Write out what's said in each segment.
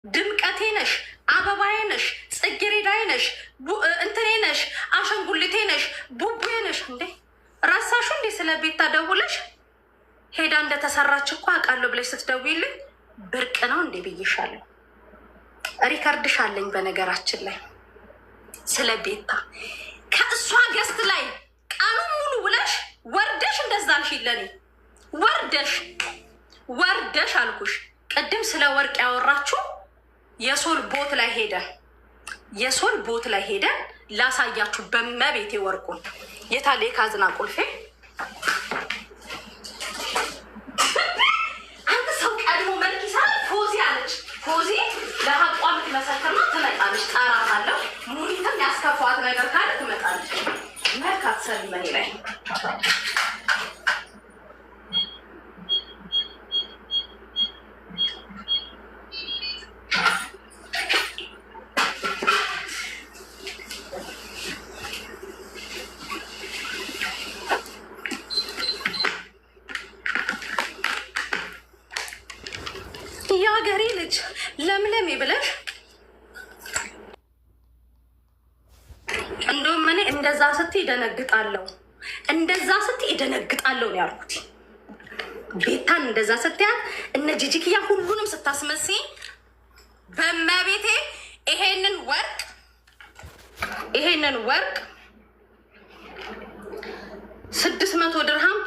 ድምቀቴ ነሽ፣ አበባዬ ነሽ፣ ጽጌረዳዬ ነሽ፣ እንትኔ ነሽ፣ አሸንጉሊቴ ነሽ፣ ቡቡዬ ነሽ። እንዴ ረሳሹ እንዴ? ስለ ቤታ ደውለሽ ሄዳ እንደተሰራች እኮ አውቃለሁ ብለሽ ስትደውይልኝ ብርቅ ነው እንዴ ብዬሻለሁ። ሪከርድሽ አለኝ በነገራችን ላይ ስለ ቤታ ከእሷ ገስት ላይ ቃሉን ሙሉ ብለሽ ወርደሽ እንደዛ አልሽ። ለኔ ወርደሽ አልኩሽ። ቅድም ስለ ወርቅ ያወራችሁ የሶል ቦት ላይ ሄደ ላሳያችሁ በመቤቴ ወርቁን። የታለ የካዝና ቁልፌ? አንተ ሰው ቀድሞ መልክ ይሰራል። ፎዚ አለች። ፎዚ ለሀቋ ምትመሰክር ነው። ትመጣለች። ጠራታለሁ። ሙኒትም ያስከፋት ነገር ካለ ትመጣለች። መልክ አትሰሪ በኔ ላይ። የሀገሬ ልጅ ለምለም ብለሽ እንደውም እኔ እንደዛ ስትይ እደነግጣለሁ ነው ያልኩት። ቤታን እንደዛ ስትያት እነ ጂጂክያ ሁሉንም ስታስመስይ በመቤቴ ይሄንን ወርቅ 600 ድርሃም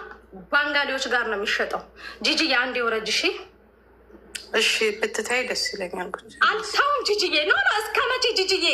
ባንጋሊዎች ጋር ነው የሚሸጠው። ጂጂያ አንዴ ወረጅ እሺ ብትታይ ደስ ይለኛል። አልታውን ጂጂዬ ነው እስከ መቼ ጂጂዬ